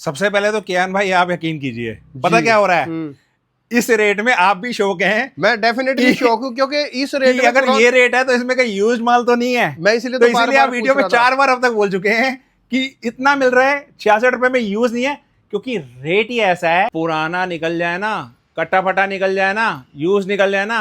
सबसे पहले तो कियान भाई आप यकीन कीजिए, पता क्या हो रहा है, इस रेट में आप भी शौक हैं। मैं डेफिनेटली शौक हूँ, क्योंकि इस रेट में अगर ये रेट है तो इसमें कहीं यूज माल तो नहीं है। मैं इसलिए तो इसीलिए आप वीडियो में 4 बार अब तक बोल चुके हैं कि इतना मिल रहा है 66 रुपए में, यूज नहीं है, क्योंकि रेट ही ऐसा है। पुराना निकल जाए ना, कट्टा फटा निकल जाए ना, यूज निकल जाए ना,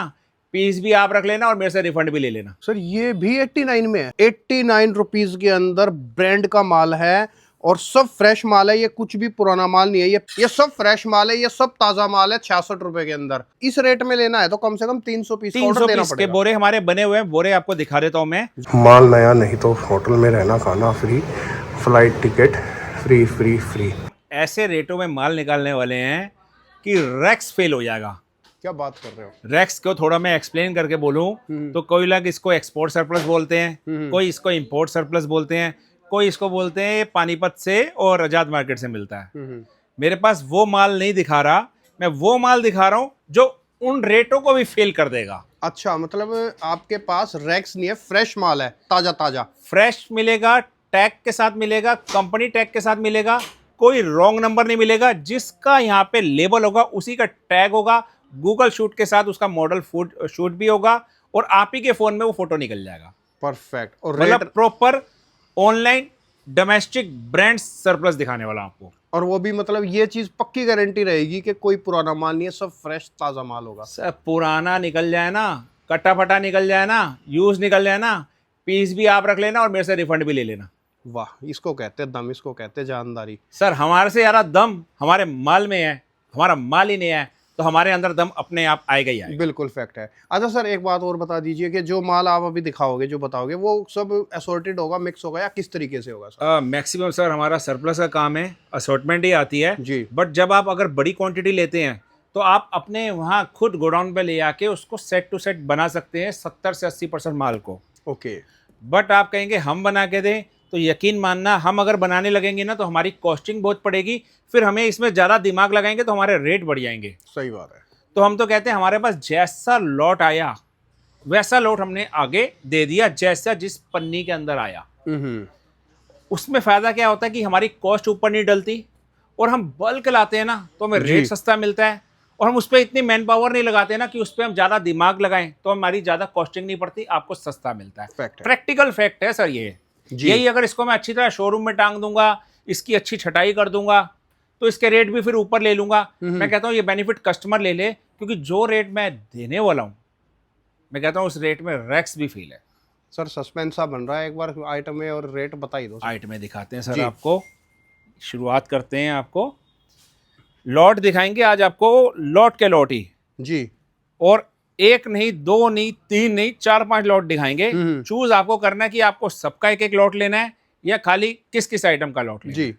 पीस भी आप रख लेना और मेरे से रिफंड भी ले लेना। सर ये भी 89 में है, 89 रुपीज के अंदर ब्रांड का माल है और सब फ्रेश माल है। ये कुछ भी पुराना माल नहीं है, ये सब फ्रेश माल है, ये सब ताजा माल है। 66 रुपए के अंदर इस रेट में लेना है तो कम से कम 300 पीस 300 पीस के बोरे हमारे बने हुए हैं। बोरे आपको दिखा देता हूँ मैं। माल नया नहीं तो होटल में रहना खाना free, flight ticket free free free. ऐसे रेटों में माल निकालने वाले हैं कि रैक्स फेल हो जाएगा। क्या बात कर रहे हो? रैक्स को थोड़ा मैं एक्सप्लेन करके बोलूं तो कोई लोग इसको एक्सपोर्ट सरप्लस बोलते हैं, कोई इसको इंपोर्ट सरप्लस बोलते हैं, कोई इसको बोलते हैं पानीपत से और आजाद मार्केट से मिलता है। मेरे पास वो माल नहीं दिखा रहा, मैं वो माल दिखा रहा हूं जो उन रेटों को भी फेल कर देगा। अच्छा, मतलब आपके पास रैक्स नहीं है, फ्रेश माल है, ताजा ताजा फ्रेश मिलेगा, टैग के साथ मिलेगा, कंपनी टैग के साथ मिलेगा, कोई रॉन्ग नंबर नहीं मिलेगा। जिसका यहाँ पे लेबल होगा उसी का टैग होगा, गूगल शूट के साथ उसका मॉडल शूट भी होगा और आप ही के फोन में वो फोटो निकल जाएगा। परफेक्ट। और मतलब proper online domestic brand surplus दिखाने वाला आपको। और वो भी मतलब ये चीज पक्की गारंटी रहेगी कि कोई पुराना माल नहीं है, सब फ्रेश ताजा माल होगा। सब पुराना निकल जाए ना, कट्टा फटा निकल जाए ना, यूज निकल जाए ना, पीस भी आप रख लेना और मेरे से रिफंड भी ले लेना। वाह, इसको कहते हैं दम, इसको कहते हैं जानदारी। सर हमारे से यार दम हमारे माल में है, हमारा माल ही नहीं है तो हमारे अंदर दम अपने आप आएगा ही आएगा। बिल्कुल फैक्ट है। अच्छा सर, एक बात और बता दीजिए कि जो माल आप अभी दिखाओगे, जो बताओगे, वो सब असॉर्टेड होगा, मिक्स होगा, या किस तरीके से होगा सर? मैक्सिमम सर हमारा सरप्लस का काम है, असॉर्टमेंट ही आती है जी। बट जब आप अगर बड़ी क्वांटिटी लेते हैं तो आप अपने वहाँ खुद गोडाउन पे ले आके उसको सेट टू सेट बना सकते हैं 70 से 80% माल को। ओके। बट आप कहेंगे हम बना के दें तो यकीन मानना, हम अगर बनाने लगेंगे ना तो हमारी कॉस्टिंग बहुत पड़ेगी, फिर हमें इसमें ज़्यादा दिमाग लगाएंगे तो हमारे रेट बढ़ जाएंगे। सही बात है। तो हम तो कहते हैं हमारे पास जैसा लॉट आया वैसा लॉट हमने आगे दे दिया, जैसा जिस पन्नी के अंदर आया। उसमें फ़ायदा क्या होता है कि हमारी कॉस्ट ऊपर नहीं डलती और हम बल्क लाते हैं ना तो हमें रेट सस्ता मिलता है और हम उस पर इतनी मैन पावर नहीं लगाते ना कि उस पर हम ज़्यादा दिमाग लगाएं तो हमारी ज़्यादा कॉस्टिंग नहीं पड़ती, आपको सस्ता मिलता है। प्रैक्टिकल फैक्ट है सर ये। यही अगर इसको मैं अच्छी तरह शोरूम में टांग दूंगा, इसकी अच्छी छटाई कर दूंगा तो इसके रेट भी फिर ऊपर ले लूंगा। मैं कहता हूँ ये बेनिफिट कस्टमर ले ले, क्योंकि जो रेट मैं देने वाला हूँ मैं कहता हूँ उस रेट में रैक्स भी फील है। सर सस्पेंस सा बन रहा है, एक बार आइटम में और रेट बता ही दो। आइटम में दिखाते हैं सर आपको, शुरुआत करते हैं, आपको लॉट दिखाएंगे आज, आपको लॉट के लॉट ही जी। और एक नहीं, दो नहीं, तीन नहीं, 4-5 लॉट दिखाएंगे। चूज आपको करना है कि आपको सबका एक एक लॉट लेना है या खाली किस किस आइटम का लॉट लेना है। जी।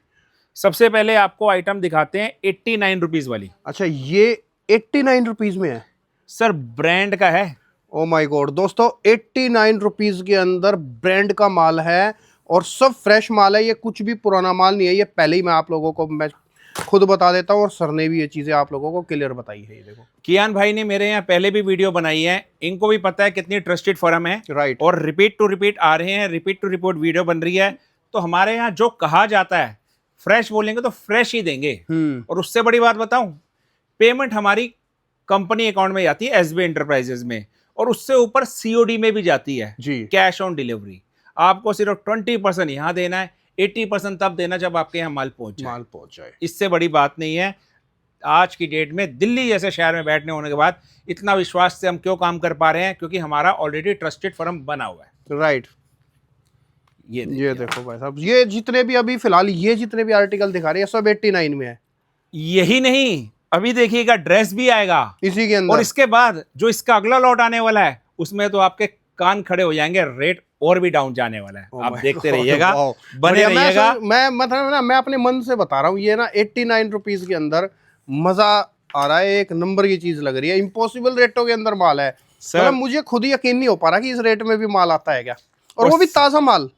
सबसे पहले आपको आइटम दिखाते हैं 89 रुपीज वाली। अच्छा, ये 89 रुपीज में है सर, ब्रांड का है। ओ माय गॉड दोस्तों, 89 रुपीज के अंदर ब्रांड का माल है और सब फ्रेश माल है। ये कुछ भी पुराना माल नहीं है, ये पहले ही मैं आप लोगों को मैं खुद बता देता हूँ और सर ने भी ये चीजें आप लोगों को क्लियर बताई है। ये देखो, कियान भाई ने मेरे यहाँ पहले भी वीडियो बनाई है, इनको भी पता है कितनी ट्रस्टेड फर्म है। राइट। और रिपीट टू रिपीट आ रहे हैं, रिपीट टू रिपीट वीडियो बन रही है। तो हमारे यहाँ जो कहा जाता है फ्रेश बोलेंगे तो फ्रेश ही देंगे। और उससे बड़ी बात बताऊं, पेमेंट हमारी कंपनी अकाउंट में जाती है SB एंटरप्राइजेज में, और उससे ऊपर COD में भी जाती है जी, कैश ऑन डिलीवरी। आपको सिर्फ 20% यहाँ देना है, 80% तब देना जब आपके यहाँ माल पहुंच जाए। इससे बड़ी बात नहीं है। आज की डेट में दिल्ली जैसे शहर में बैठने होने के बाद इतना विश्वास से हम क्यों काम कर पा रहे हैं, क्योंकि हमारा ऑलरेडी ट्रस्टेड फर्म बना हुआ है। राइट। ये देखो भाई साहब, ये जितने भी अभी फिलहाल ये जितने भी आर्टिकल दिखा रहे हैं सब 89 में है। यही नहीं, अभी देखिएगा ड्रेस भी आएगा इसी के अंदर, और इसके बाद जो इसका अगला लॉट आने वाला है उसमें तो आपके कान खड़े हो जाएंगे, रेट और भी डाउन जाने वाला है। आप देखते रहिएगा, बने रहिएगा। मैं मतलब ना, मैं अपने मन से बता रहा हूँ, ये ना 89 रुपीज के अंदर मजा आ रहा है, एक नंबर की चीज लग रही है। इम्पॉसिबल रेटों के अंदर माल है सर, मुझे खुद यकीन नहीं हो पा रहा कि इस रेट में भी माल आता है क्या, और वो भी ताजा माल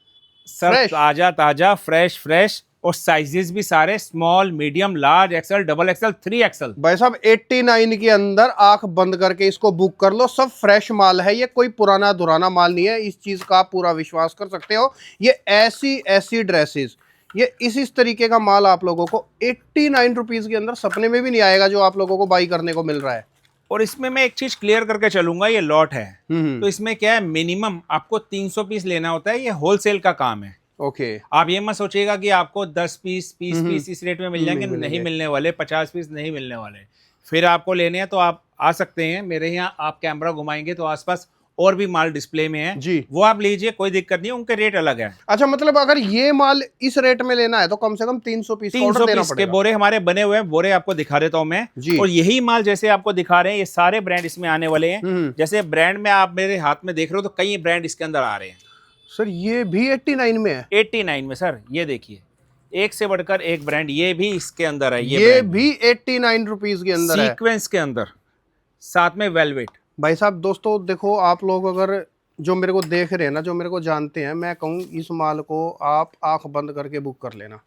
सर, ताजा ताजा फ्रेश और साइजेस भी सारे small, medium, large, XL, XXL, 3XL। भाई साहब 89 के अंदर आंख बंद करके इसको बुक कर लो, सब फ्रेश माल है। ये कोई पुराना दुराना माल नहीं है, इस चीज का आप पूरा विश्वास कर सकते हो। ये ऐसी ड्रेसेस, ये इस तरीके का माल आप लोगों को 89 रुपीज के अंदर सपने में भी नहीं आएगा, जो आप लोगों को बाई करने को मिल रहा है। और इसमें मैं एक चीज क्लियर करके चलूंगा, ये लॉट है हम्म। तो इसमें क्या है, मिनिमम आपको 300 पीस लेना होता है, ये होलसेल का काम है। ओके। आप ये मत सोचिएगा कि आपको 10 पीस 20 पीस इस रेट में मिल जाएंगे, नहीं मिलने वाले। 50 पीस नहीं मिलने वाले। फिर आपको लेने हैं तो आप आ सकते हैं मेरे यहाँ, आप कैमरा घुमाएंगे तो आसपास और भी माल डिस्प्ले में है जी, वो आप लीजिए, कोई दिक्कत नहीं, उनके रेट अलग है। अच्छा, मतलब अगर ये माल इस रेट में लेना है तो कम से कम 300 पीस का 300 ऑर्डर देना पीस के पड़ेगा। बोरे हमारे बने हुए हैं, बोरे आपको दिखा देता हूँ मैं। जी। और यही माल जैसे आपको दिखा रहे हैं, ये सारे ब्रांड इसमें आने वाले हैं। जैसे ब्रांड में आप मेरे हाथ में देख रहे हो तो कई ब्रांड इसके अंदर आ रहे हैं। सर ये भी 89 में है? 89 में सर, ये देखिए एक से बढ़कर एक ब्रांड, ये भी इसके अंदर है। ये भी 89 रुपीज के अंदर है, सीक्वेंस के अंदर, साथ में वेलवेट। भाई साहब। दोस्तों देखो, आप लोग अगर जो मेरे को देख रहे हैं ना, जो मेरे को जानते हैं, मैं कहूँ इस माल को आप आंख बंद करके बुक कर लेना,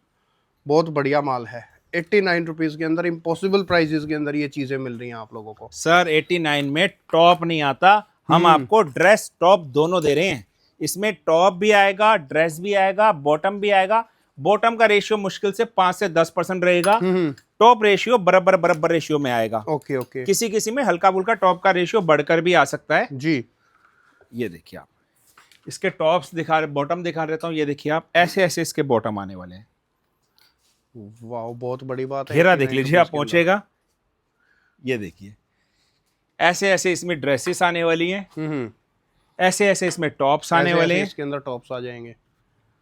बहुत बढ़िया माल है। 89 रुपीज के अंदर इम्पॉसिबल प्राइसेस के अंदर ये चीजें मिल रही हैं आप लोगों को। सर 89 में टॉप नहीं आता, हम आपको ड्रेस टॉप दोनों दे रहे हैं। इसमें टॉप भी आएगा, ड्रेस भी आएगा, बॉटम भी आएगा। बॉटम का रेशियो मुश्किल से 5 से 10% रहेगा। टॉप रेशियो बराबर रेशियो में आएगा। Okay okay. किसी किसी में हल्का फुल्का टॉप का रेशियो बढ़कर भी आ सकता है। जी, ये देखिए आप, इसके टॉप्स दिखा रहे, बॉटम दिखा देता हूँ। ये देखिए आप, ऐसे ऐसे इसके बॉटम आने वाले हैं। वाह, बहुत बड़ी बात है। घेरा देख लीजिए आप, 89 के अंदर। पहुंचेगा। ये देखिए ऐसे ऐसे इसमें ड्रेसेस आने वाली हैं, ऐसे ऐसे इसमें टॉप्स आने ऐसे वाले ऐसे हैं। इसके अंदर टॉप्स आ जाएंगे।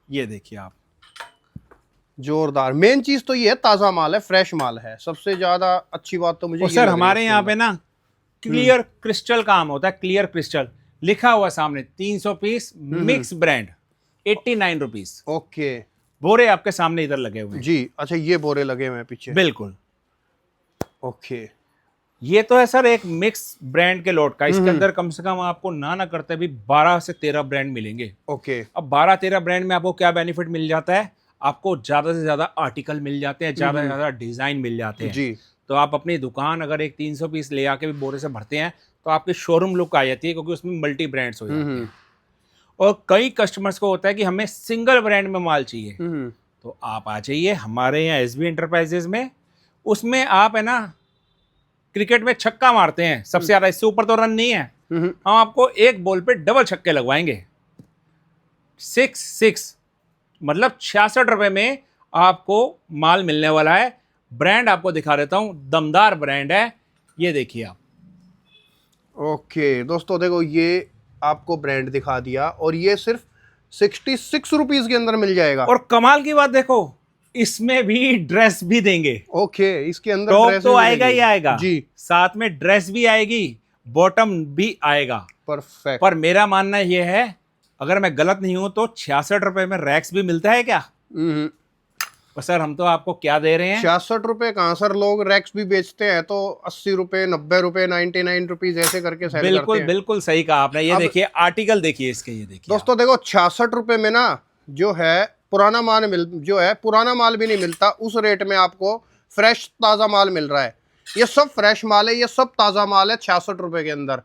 ये देखिए आप, जोरदार। मेन चीज तो ये है, ताजा माल है, फ्रेश माल है। सबसे ज्यादा अच्छी बात तो मुझे और ये सर लग रही है हमारे इसके यहाँ पे अंदर। ना क्लियर क्रिस्टल काम होता है। क्लियर क्रिस्टल लिखा हुआ सामने, 300 piece mix brand, 89 rupees. Okay बोरे आपके सामने इधर लगे हुए हैं। जी। अच्छा, ये बोरे लगे हुए हैं पीछे। बिल्कुल। ओके। ये तो है सर एक मिक्स ब्रांड के लॉट का। इसके अंदर कम से कम आपको ना करते भी 12 से 13 ब्रांड मिलेंगे। ओके। अब 12-13 ब्रांड में आपको क्या बेनिफिट मिल जाता है, आपको ज्यादा से ज्यादा आर्टिकल मिल जाते हैं, ज्यादा से ज्यादा डिजाइन मिल जाते हैं। जी। तो आप अपनी दुकान अगर एक 300 पीस ले आके भी बोरे से भरते हैं तो आपकी शोरूम लुक आ जाती है, क्योंकि उसमें मल्टी ब्रांड्स हो जाते हैं। और कई कस्टमर्स को होता है कि हमें सिंगल ब्रांड में माल चाहिए, तो आप आ जाइए हमारे यहाँ एसबी एंटरप्राइजेज में। उसमें आप है ना, क्रिकेट में छक्का मारते हैं सबसे ज्यादा, इससे ऊपर तो रन नहीं है। हम आपको एक बॉल पे डबल छक्के लगवाएंगे। 6 मतलब 66 रुपए में आपको माल मिलने वाला है। ब्रांड आपको दिखा देता हूं, दमदार ब्रांड है। ये देखिए आप। ओके दोस्तों देखो, ये आपको ब्रांड दिखा दिया और ये सिर्फ 66 रुपीज के अंदर मिल जाएगा। और कमाल की बात देखो, इसमें भी ड्रेस भी देंगे। ओके, इसके अंदर टॉप ड्रेस तो भी आएगा ही मिलेगी। आएगा जी, साथ में ड्रेस भी आएगी, बॉटम भी आएगा। परफेक्ट। पर मेरा मानना यह है, अगर मैं गलत नहीं हूं तो 66 रुपए में रैक्स भी मिलता है क्या? और सर हम तो आपको क्या दे रहे हैं, 66 रुपए कहाँ सर, लोग रैक्स भी बेचते हैं तो 80 रुपए, 90 रुपए, 99 रुपीज ऐसे करके सेल करते बिल्कुल हैं। बिल्कुल सही कहा आपने। ये अब- देखिए आर्टिकल देखिए इसके, ये देखिए दोस्तों देखो, 66 रुपए में ना जो है पुराना माल भी नहीं मिलता उस रेट में आपको फ्रेश ताजा माल मिल रहा है। ये सब फ्रेश माल है, ये सब ताजा माल है 66 रुपए के अंदर।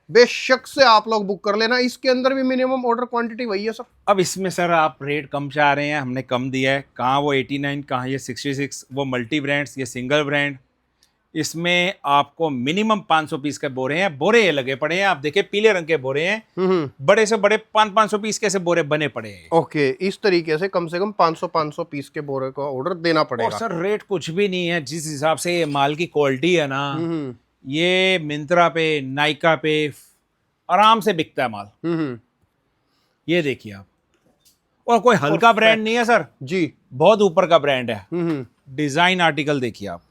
बेशक से आप लोग बुक कर लेना। इसके अंदर भी मिनिमम ऑर्डर क्वांटिटी वही है सर। अब इसमें सर आप रेट कम चाह रहे हैं, हमने कम दिया है। कहाँ वो 89, कहाँ ये 66, वो मल्टी ब्रांड्स, ये सिंगल ब्रांड। इसमें आपको मिनिमम 500 पीस के बोरे हैं। बोरे ये लगे पड़े हैं, आप देखिए पीले रंग के बोरे हैं, बड़े से बड़े 500 पीस के ऐसे बोरे बने पड़े हैं। ओके, इस तरीके से कम 500 पीस के बोरे का ऑर्डर देना और पड़ेगा। सर रेट कुछ भी नहीं है, जिस हिसाब से ये माल की क्वालिटी है ना, ये मिंत्रा पे, नाइका पे आराम से बिकता है माल। ये देखिए आप। और कोई हल्का ब्रांड नहीं है सर, जी। बहुत ऊपर का ब्रांड है। डिजाइन आर्टिकल देखिए आप।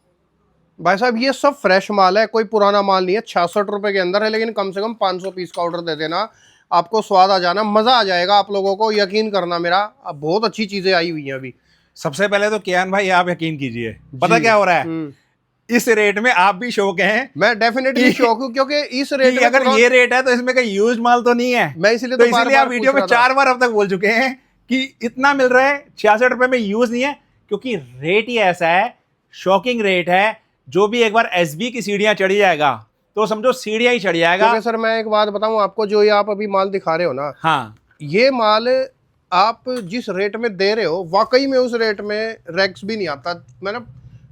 भाई साहब ये सब फ्रेश माल है, कोई पुराना माल नहीं है। 66 रुपए के अंदर है, लेकिन कम से कम 500 पीस का ऑर्डर दे देना, आपको स्वाद आ जाना, मजा आ जाएगा आप लोगों को, यकीन करना मेरा। अब बहुत अच्छी चीजें आई हुई हैं अभी। सबसे पहले तो कियान भाई आप यकीन कीजिए, पता क्या हो रहा है, इस रेट में आप भी शौक हैं। मैं डेफिनेटली शौक हूँ, क्योंकि इस रेट में अगर ये रेट है तो इसमें कहीं यूज माल तो नहीं है। मैं इसलिए तो तो इसीलिए आप वीडियो में 4 बार अब तक बोल चुके हैं कि इतना मिल रहा है, 66 रुपए में यूज नहीं है, क्योंकि रेट ही ऐसा है, शॉकिंग रेट है। जो भी एक बार एसबी की सीढ़ियां चढ़ी जाएगा तो समझो सीढ़ियां ही चढ़ जाएगा। क्योंकि सर मैं एक बात बताऊं आपको, जो ये आप अभी माल दिखा रहे हो ना, हाँ, ये माल आप जिस रेट में दे रहे हो वाकई में उस रेट में रैक्स भी नहीं आता। मैंने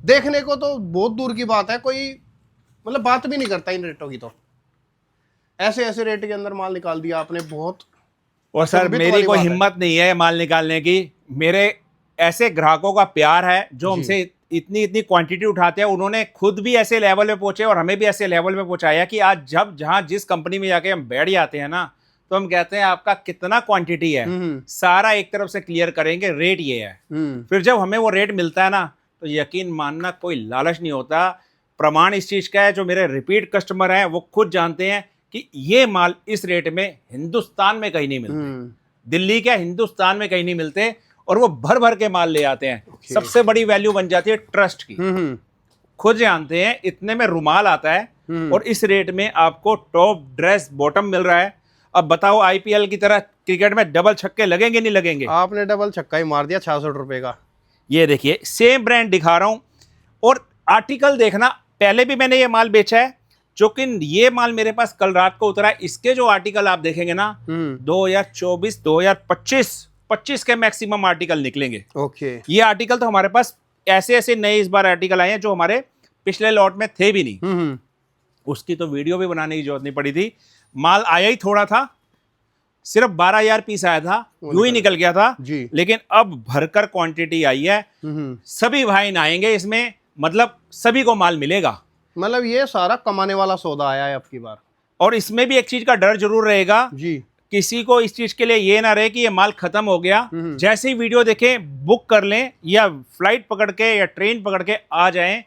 देखने को तो बहुत दूर की बात है, कोई मतलब बात भी नहीं करता इन रेटों की। तो ऐसे ऐसे रेट के अंदर माल निकाल दिया आपने, बहुत। और सर गर्वित मेरी वाली कोई बात है। हिम्मत नहीं है माल निकालने की। मेरे ऐसे ग्राहकों का प्यार है जो जी। हमसे इतनी इतनी क्वांटिटी उठाते हैं। उन्होंने खुद भी ऐसे लेवल पे पहुंचे और हमें भी ऐसे लेवल पे पहुंचाया कि आज जब जहां जिस कंपनी में जाके हम बैठ जाते हैं ना, तो हम कहते हैं आपका कितना क्वांटिटी है, सारा एक तरफ से क्लियर करेंगे, रेट ये है। फिर जब हमें वो रेट मिलता है ना, तो यकीन मानना कोई लालच नहीं होता। प्रमाण इस चीज का है, जो मेरे रिपीट कस्टमर हैं वो खुद जानते हैं कि ये माल इस रेट में हिंदुस्तान में कहीं नहीं मिलते, दिल्ली क्या हिंदुस्तान में कहीं नहीं मिलते। और वो भर भर के माल ले आते हैं। सबसे बड़ी वैल्यू बन जाती है ट्रस्ट की। खुद जानते हैं इतने में रुमाल आता है और इस रेट में आपको टॉप ड्रेस बॉटम मिल रहा है। अब बताओ आईपीएल की तरह क्रिकेट में डबल छक्के लगेंगे नहीं लगेंगे? आपने डबल छक्का ही मार दिया 66 रुपए का। ये देखिए सेम ब्रांड दिखा रहा हूं। और आर्टिकल देखना, पहले भी मैंने ये माल बेचा है, जो कि ये माल मेरे पास कल रात को उतरा है। इसके जो आर्टिकल आप देखेंगे ना, 2024 2025 के मैक्सिमम आर्टिकल निकलेंगे। ओके। ये आर्टिकल तो हमारे पास ऐसे ऐसे नए इस बार आर्टिकल आए हैं जो हमारे पिछले लॉट में थे भी नहीं। उसकी तो वीडियो भी बनाने की जरूरत नहीं पड़ी थी। माल आया ही थोड़ा था, सिर्फ 12,000 पीस आया था, यूं ही निकल गया था जी। लेकिन अब भरकर क्वांटिटी आई है। सभी भाई आएंगे इसमें, मतलब सभी को माल मिलेगा। मतलब ये सारा कमाने वाला सौदा आया है अब की बार। और इसमें भी एक चीज का डर जरूर रहेगा जी। किसी को इस चीज के लिए ये ना रहे कि ये माल खत्म हो गया, जैसे ही वीडियो देखें बुक कर लें या फ्लाइट पकड़ के या ट्रेन पकड़ के आ जाएं।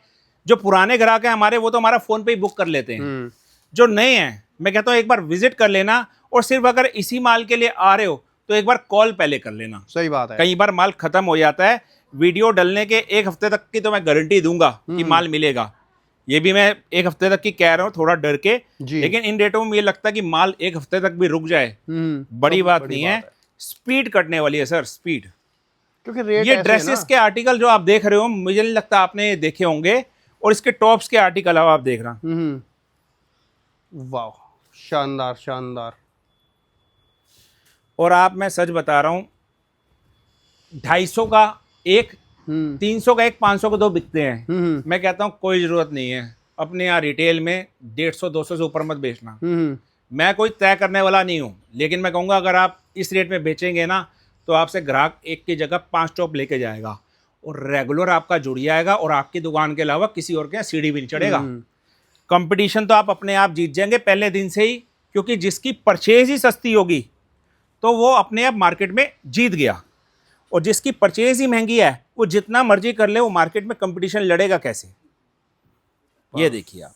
जो पुराने ग्राहक हैं हमारे, वो तो हमारा फोन पे ही बुक कर लेते हैं। जो नए हैं, मैं कहता हूं एक बार विजिट कर लेना। और सिर्फ अगर इसी माल के लिए आ रहे हो तो एक बार कॉल पहले कर लेना। सही बात है। कई बार माल खत्म हो जाता है। वीडियो डलने के एक हफ्ते तक की तो मैं गारंटी दूंगा कि माल मिलेगा। ये भी मैं एक हफ्ते तक की कह रहा हूँ थोड़ा डर के, लेकिन इन रेटों में मुझे लगता है कि माल एक हफ्ते तक भी रुक जाए बड़ी बात नहीं है। स्पीड कटने वाली है सर, स्पीड। क्योंकि रेट ये ड्रेसेस के आर्टिकल जो आप देख रहे हो, मुझे नहीं लगता आपने देखे होंगे। और इसके टॉप्स के आर्टिकल अब आप देख रहा। वाह, शानदार शानदार। और आप, मैं सच बता रहा हूँ, 250 का एक, 300 का एक, 500 का दो बिकते हैं। मैं कहता हूँ कोई जरूरत नहीं है। अपने यहाँ रिटेल में 150-200 से ऊपर मत बेचना। मैं कोई तय करने वाला नहीं हूँ, लेकिन मैं कहूँगा अगर आप इस रेट में बेचेंगे ना, तो आपसे ग्राहक एक की जगह 5 टॉप लेके जाएगा और रेगुलर आपका जुड़ जाएगा। और आपकी दुकान के अलावा किसी और के यहाँ सीढ़ी भी नहीं चढ़ेगा। कंपटीशन तो आप अपने आप जीत जाएंगे पहले दिन से ही, क्योंकि जिसकी परचेज ही सस्ती होगी तो वो अपने आप मार्केट में जीत गया। और जिसकी परचेज ही महंगी है, वो जितना मर्जी कर ले, वो मार्केट में कंपटीशन लड़ेगा कैसे? ये देखिए आप।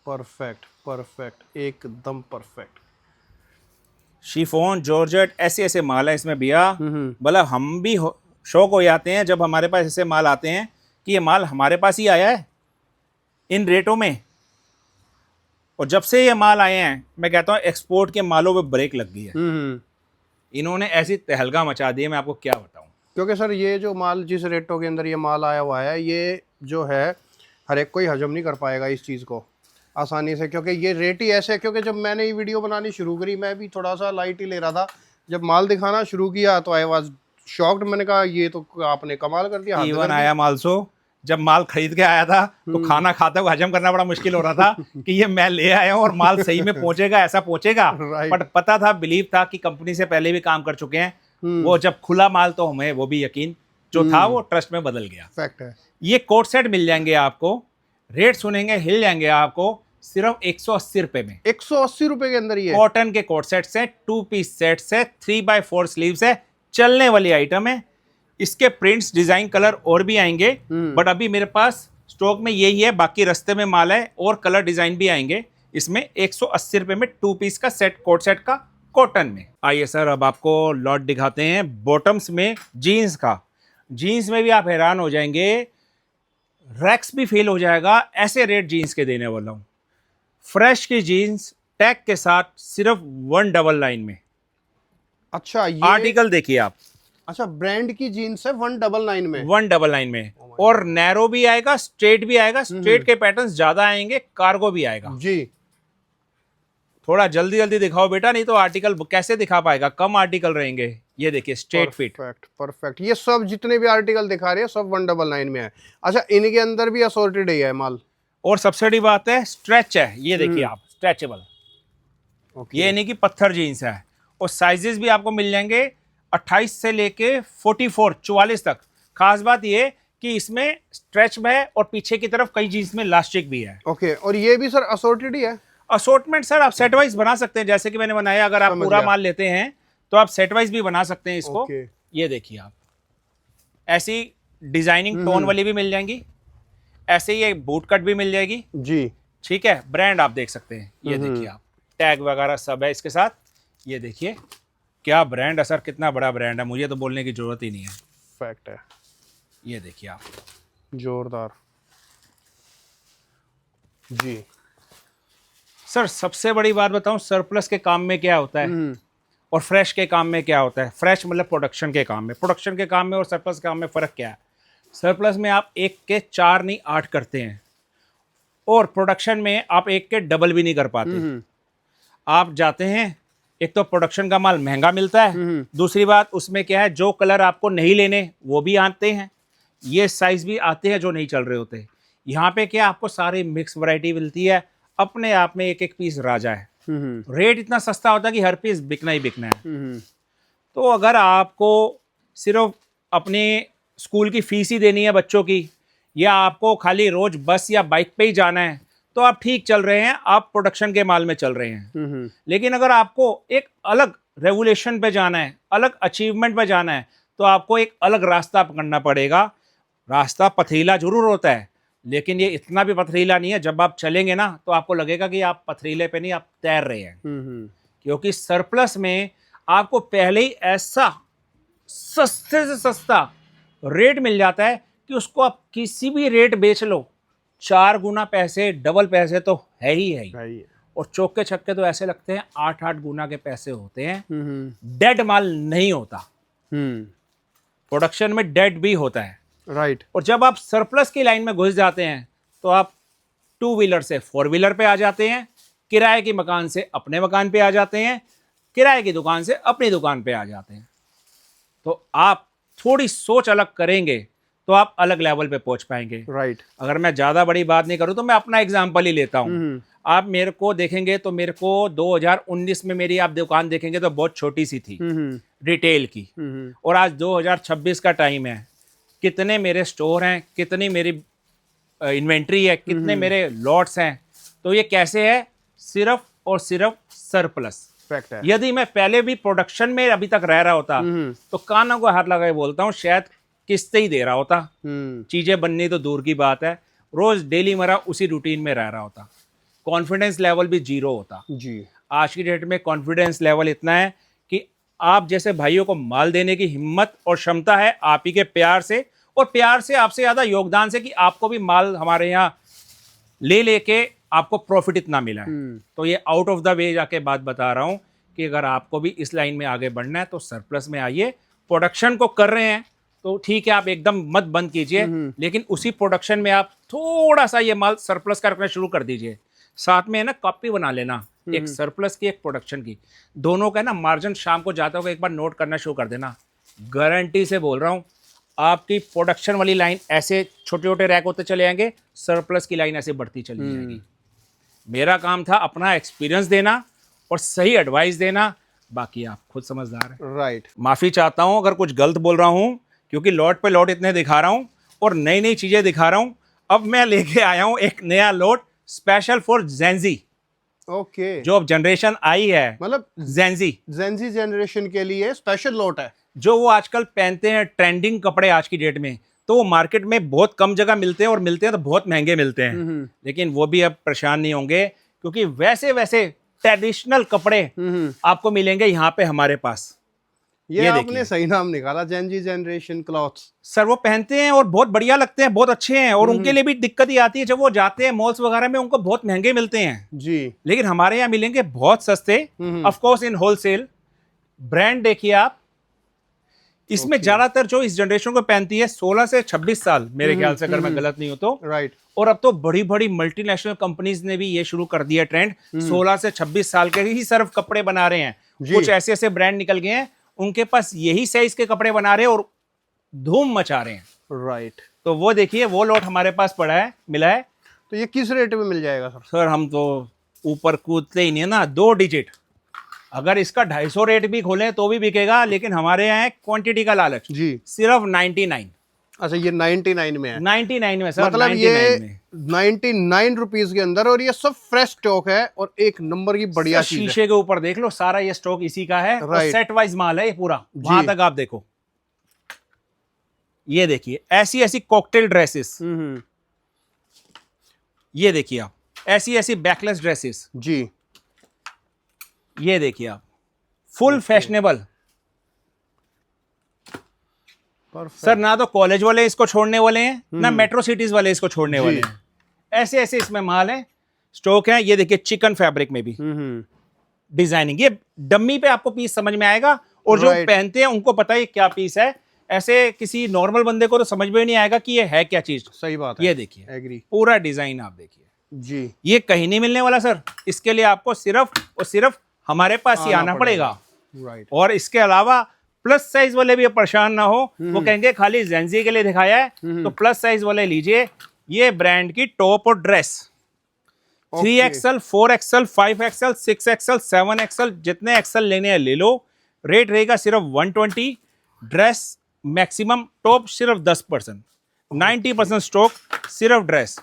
परफेक्ट परफेक्ट, एकदम परफेक्ट। शिफॉन, जॉर्जेट, ऐसे ऐसे माल है इसमें भैया। मतलब हम भी शौक हो जाते हैं जब हमारे पास ऐसे माल आते हैं कि ये माल हमारे पास ही आया है इन रेटों में। और जब से ये माल आए हैं, मैं कहता हूँ एक्सपोर्ट के मालों पे ब्रेक लग गई है। इन्होंने ऐसी तहलका मचा दी है, मैं आपको क्या बताऊं। क्योंकि सर ये जो माल, जिस रेटों के अंदर ये माल आया हुआ है, ये जो है हर एक कोई हजम नहीं कर पाएगा इस चीज़ को आसानी से। क्योंकि ये रेट ही ऐसे है। क्योंकि जब मैंने ये वीडियो बनानी शुरू करी, मैं भी थोड़ा सा लाइट ही ले रहा था। जब माल दिखाना शुरू किया तो आई वाज शॉक्ड। मैंने कहा ये तो आपने कमाल कर दिया। इवन आया माल सो, जब माल खरीद के आया था तो खाना खाते हुए हजम करना बड़ा मुश्किल हो रहा था कि ये मैं ले आया हूँ और माल सही में पहुंचेगा, ऐसा पहुंचेगा। बट पता था, बिलीव था कि कंपनी से पहले भी काम कर चुके हैं। वो जब खुला माल तो हमें वो भी यकीन जो था वो ट्रस्ट में बदल गया। फैक्ट है। ये कोट सेट मिल जाएंगे आपको, रेट सुनेंगे हिल जाएंगे आपको, सिर्फ 180 रुपए में। 180 रुपए के अंदर ये कॉटन के कोट सेट्स है, 2 पीस सेट्स है, 3x4 स्लीव्स है, चलने वाली आइटम है। इसके प्रिंट्स, डिजाइन, कलर और भी आएंगे, बट अभी मेरे पास स्टॉक में यही है। बाकी रास्ते में माल है और कलर डिजाइन भी आएंगे। इसमें 180 रुपए में 2 पीस का सेट, कोट सेट का, कॉटन में। आइए सर, अब आपको लॉट दिखाते हैं बॉटम्स में जीन्स का। जीन्स में भी आप हैरान हो जाएंगे, रैक्स भी फेल हो जाएगा, ऐसे रेट जीन्स के देने वाला हूं। फ्रेश की जीन्स टैग के साथ सिर्फ 199 में। अच्छा, ये आर्टिकल देखिए आप। अच्छा, ब्रांड की जीन्स है 199 में। 199 में। और नैरो भी आएगा, स्ट्रेट भी आएगा। स्ट्रेट के पैटर्न्स ज्यादा आएंगे, कार्गो भी आएगा जी। थोड़ा जल्दी जल्दी दिखाओ बेटा, नहीं तो आर्टिकल कैसे दिखा पाएगा, कम आर्टिकल रहेंगे। ये देखिए स्ट्रेट फिट। Perfect perfect. ये सब जितने भी आर्टिकल दिखा रहे हैं सब 199 में है। अच्छा, इनके अंदर भी असॉर्टेड है माल। और सबसे बड़ी बात है स्ट्रेच है, ये देखिए आप, स्ट्रेचेबल। ये नहीं कि पत्थर जीन्स है। और साइजेस भी आपको मिल जाएंगे 28 से लेके 44 तक। खास बात ये कि इसमें स्ट्रेच है और पीछे की तरफ कई जीन्स में इलास्टिक भी है। ओके, और ये भी सर असॉर्टेड ही है? असॉर्टमेंट सर आप सेट वाइज बना सकते हैं, जैसे कि मैंने बनाया। अगर आप पूरा माल लेते हैं तो आप सेट वाइज भी बना सकते हैं इसको। ये देखिए आप, ऐसी डिजाइनिंग टोन वाली भी मिल जाएंगी, ऐसे ही एक बूट कट भी मिल जाएगी जी। ठीक है। ब्रांड आप देख सकते हैं, ये देखिए आप, टैग वगैरह सब है इसके साथ। ये देखिए क्या ब्रांड है सर, कितना बड़ा ब्रांड है, मुझे तो बोलने की जरूरत ही नहीं है। फैक्ट है। ये देखिए आप, जोरदार जी। सर सबसे बड़ी बात बताऊं, सरप्लस के काम में क्या होता है और फ्रेश के काम में क्या होता है। फ्रेश मतलब प्रोडक्शन के काम में, प्रोडक्शन के काम में और सरप्लस के काम में फ़र्क क्या है। सरप्लस में आप 1 के 4 नहीं 8 करते हैं, और प्रोडक्शन में आप 1 के डबल भी नहीं कर पाते। आप जाते हैं, एक तो प्रोडक्शन का माल महंगा मिलता है, दूसरी बात उसमें क्या है, जो कलर आपको नहीं लेने वो भी आते हैं, ये साइज भी आते हैं जो नहीं चल रहे होते। यहाँ पे क्या आपको सारी मिक्स वैरायटी मिलती है, अपने आप में एक एक पीस राजा है। रेट इतना सस्ता होता है कि हर पीस बिकना ही बिकना है। तो अगर आपको सिर्फ अपने स्कूल की फीस ही देनी है बच्चों की, या आपको खाली रोज बस या बाइक पे ही जाना है, तो आप ठीक चल रहे हैं, आप प्रोडक्शन के माल में चल रहे हैं। लेकिन अगर आपको एक अलग रेवोल्यूशन पे जाना है, अलग अचीवमेंट पे जाना है, तो आपको एक अलग रास्ता पकड़ना पड़ेगा। रास्ता पथरीला जरूर होता है, लेकिन ये इतना भी पथरीला नहीं है। जब आप चलेंगे ना तो आपको लगेगा कि आप पथरीले पे नहीं, आप तैर रहे हैं। क्योंकि सरप्लस में आपको पहले ही ऐसा सस्ते से सस्ता रेट मिल जाता है कि उसको आप किसी भी रेट बेच लो, 4 गुना पैसे, डबल पैसे तो है ही है। और चौके छक्के तो ऐसे लगते हैं 8-8 गुना के पैसे होते हैं। डेड माल नहीं होता, प्रोडक्शन में डेड भी होता है। राइट। और जब आप सरप्लस की लाइन में घुस जाते हैं तो आप 2 व्हीलर से 4 व्हीलर पे आ जाते हैं, किराए के मकान से अपने मकान पे आ जाते हैं, किराए की दुकान से अपनी दुकान पे आ जाते हैं। तो आप थोड़ी सोच अलग करेंगे तो आप अलग लेवल पे पहुंच पाएंगे। राइट। अगर मैं ज़्यादा बड़ी बात नहीं करूं तो मैं अपना एग्जांपल ही लेता हूं। आप मेरे को देखेंगे तो मेरे को 2019 में मेरी आप दुकान देखेंगे तो बहुत छोटी सी थी रिटेल की, और आज 2026 का टाइम है। कितने मेरे स्टोर हैं, कितनी मेरी इन्वेंट्री है, कितने मेरे लॉट्स हैं। तो ये कैसे है, सिर्फ और सिर्फ सरप्लस। फैक्ट है। यदि मैं पहले भी प्रोडक्शन में अभी तक रह रहा होता तो कानों को हाथ लगाए बोलता हूँ शायद किस्तें ही दे रहा होता, चीजें बननी तो दूर की बात है, रोज डेली मरा उसी रूटीन में रह रहा होता, कॉन्फिडेंस लेवल भी 0 होता जी। आज की डेट में कॉन्फिडेंस लेवल इतना है कि आप जैसे भाइयों को माल देने की हिम्मत और क्षमता है आप ही के प्यार से, और प्यार से आपसे ज्यादा योगदान से कि आपको भी माल हमारे यहाँ ले लेके आपको प्रॉफिट इतना मिला है। तो ये आउट ऑफ द वे जाके बात बता रहा हूँ कि अगर आपको भी इस लाइन में आगे बढ़ना है तो सरप्लस में आइए। प्रोडक्शन को कर रहे हैं तो ठीक है, आप एकदम मत बंद कीजिए, लेकिन उसी प्रोडक्शन में आप थोड़ा सा ये माल सरप्लस का रखना शुरू कर दीजिए। साथ में है ना कॉपी बना लेना, एक सरप्लस की एक प्रोडक्शन की, दोनों का ना मार्जिन शाम को जाते हुए एक बार नोट करना शुरू कर देना। गारंटी से बोल रहा हूँ आपकी प्रोडक्शन वाली लाइन ऐसे छोटे छोटे रैक होते चले जाएंगे, सरप्लस की लाइन ऐसे बढ़ती चली जाएगी। मेरा काम था अपना एक्सपीरियंस देना और सही एडवाइस देना, बाकी आप खुद समझदार हैं। राइट। माफ़ी चाहता हूँ अगर कुछ गलत बोल रहा हूँ, क्योंकि लॉट पे लॉट इतने दिखा रहा हूँ और नई नई चीज़ें दिखा रहा हूँ। अब मैं लेके आया हूँ एक नया lot special for Gen Z. Okay. जो अब जनरेशन आई है, मतलब जेंजी जनरेशन के लिए स्पेशल लॉट है, जो वो आजकल पहनते हैं ट्रेंडिंग कपड़े आज की डेट में। तो वो मार्केट में बहुत कम जगह मिलते हैं और मिलते हैं तो बहुत महंगे मिलते हैं। लेकिन वो भी अब परेशान नहीं होंगे क्योंकि वैसे वैसे ट्रेडिशनल कपड़े आपको मिलेंगे यहाँ पे हमारे पास। ये आपने सही नाम निकाला, जेंजी जनरेशन क्लॉथ्स। सर वो पहनते हैं और बहुत बढ़िया लगते हैं, बहुत अच्छे हैं, और उनके लिए भी दिक्कत ही आती है जब वो जाते हैं मॉल्स वगैरह में, उनको बहुत महंगे मिलते हैं जी। लेकिन हमारे यहाँ मिलेंगे बहुत सस्ते, of course in wholesale. Brand देखिए आप, इसमें ज्यादातर जो इस जनरेशन को पहनती है 16 से 26 साल मेरे ख्याल से, अगर मैं गलत नहीं हूं तो। राइट। और अब तो बड़ी बड़ी मल्टीनेशनल कंपनीज ने भी ये शुरू कर दिया ट्रेंड, 16 से 26 साल के ही सिर्फ कपड़े बना रहे हैं। कुछ ऐसे ऐसे ब्रांड निकल गए हैं उनके पास यही साइज के कपड़े बना रहे हैं और धूम मचा रहे हैं। राइट। तो वो देखिए, वो लॉट हमारे पास पड़ा है, मिला है। तो ये किस रेट में मिल जाएगा सर? सर हम तो ऊपर कूदते ही नहीं है ना, 2 डिजिट। अगर इसका 250 रेट भी खोलें तो भी बिकेगा, लेकिन हमारे यहाँ क्वांटिटी का लालच जी। सिर्फ 99। अच्छा, ये 99 में है? 99 में सर, मतलब 99 ये में। 99 रुपीज के अंदर, और ये सब फ्रेश स्टॉक है और एक नंबर की बढ़िया सर, चीज है। शीशे के ऊपर देख लो, सारा ये स्टॉक इसी का है और सेट वाइज माल है ये पूरा। वहां तक आप देखो, ये देखिए ऐसी ऐसी कॉकटेल ड्रेसेस, ये देखिए आप ऐसी ऐसी बैकलेस ड्रेसेस जी, ये देखिए आप फुल फैशनेबल। सर ना तो कॉलेज वाले इसको छोड़ने वाले हैं, ना मेट्रो सिटीज वाले इसको छोड़ने वाले हैं। ऐसे ऐसे इसमें माल है, स्टॉक है। ये देखिए चिकन फैब्रिक में भी डिजाइनिंग, ये डम्मी पे आपको पीस समझ में आएगा, और जो पहनते हैं उनको पता है क्या पीस है। ऐसे किसी नॉर्मल बंदे को तो समझ में नहीं आएगा कि ये है क्या चीज। सही बात है। ये देखिए एग्री। पूरा डिजाइन आप देखिए जी, ये कहीं नहीं मिलने वाला सर। इसके लिए आपको सिर्फ और सिर्फ हमारे पास ही आना पड़ेगा। राइट। और इसके अलावा प्लस साइज वाले भी परेशान ना हो, वो कहेंगे खाली जेंजी के लिए दिखाया है, तो प्लस साइज वाले लीजिए। ये ब्रांड की टॉप और dress 3XL 4XL 5XL 6XL 7XL, जितने एक्सल लेने हैं ले लो। रेट रहेगा सिर्फ 120। ड्रेस मैक्सिमम, टॉप सिर्फ 10%, 90% स्टॉक सिर्फ ड्रेस।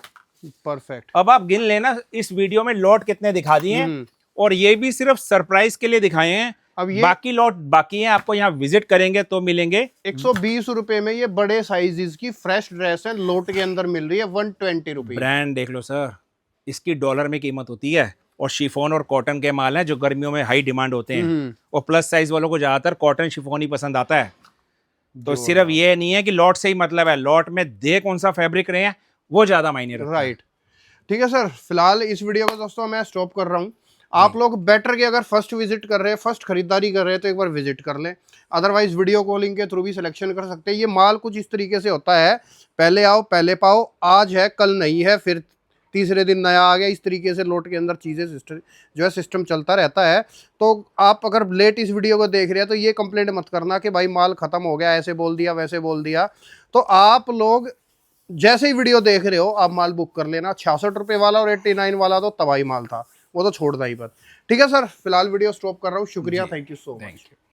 परफेक्ट। अब आप गिन लेना इस वीडियो में लॉट कितने दिखा दिए हैं, और ये भी सिर्फ सरप्राइज के लिए दिखाए हैं। अब ये बाकी लॉट बाकी हैं, आपको यहाँ विजिट करेंगे तो मिलेंगे। 120 रुपए में ये बड़े साइजेस की फ्रेश ड्रेस है, लोट के अंदर मिल रही है 120 रुपीज। ब्रांड देख लो सर, इसकी डॉलर में कीमत होती है, और शिफॉन और कॉटन के माल हैं जो गर्मियों में हाई डिमांड होते हैं, और प्लस साइज वालों को ज्यादातर कॉटन शिफॉन ही पसंद आता है। तो सिर्फ ये नहीं है कि लॉट से ही मतलब है, लॉट में दे कौन सा फैब्रिक रहे हैं वो ज्यादा मायने रखता है। राइट। ठीक है सर, फिलहाल इस वीडियो को दोस्तों मैं स्टॉप कर रहा हूँ। आप लोग बेटर के अगर फर्स्ट विजिट कर रहे हैं, फर्स्ट खरीदारी कर रहे हैं, तो एक बार विजिट कर लें। अदरवाइज वीडियो कॉलिंग के थ्रू भी सिलेक्शन कर सकते हैं। ये माल कुछ इस तरीके से होता है, पहले आओ पहले पाओ, आज है कल नहीं है, फिर तीसरे दिन नया आ गया। इस तरीके से लोट के अंदर चीज़ें जो है सिस्टम चलता रहता है। तो आप अगर लेट इस वीडियो को देख रहे हैं तो ये कंप्लेंट मत करना कि भाई माल ख़त्म हो गया, ऐसे बोल दिया वैसे बोल दिया। तो आप लोग जैसे ही वीडियो देख रहे हो आप माल बुक कर लेना। 66 रुपये वाला और 89 वाला तो तबाही माल था, वो तो छोड़ दा ही पर। ठीक है सर, फिलहाल वीडियो स्टॉप कर रहा हूँ। शुक्रिया, थैंक यू सो मच।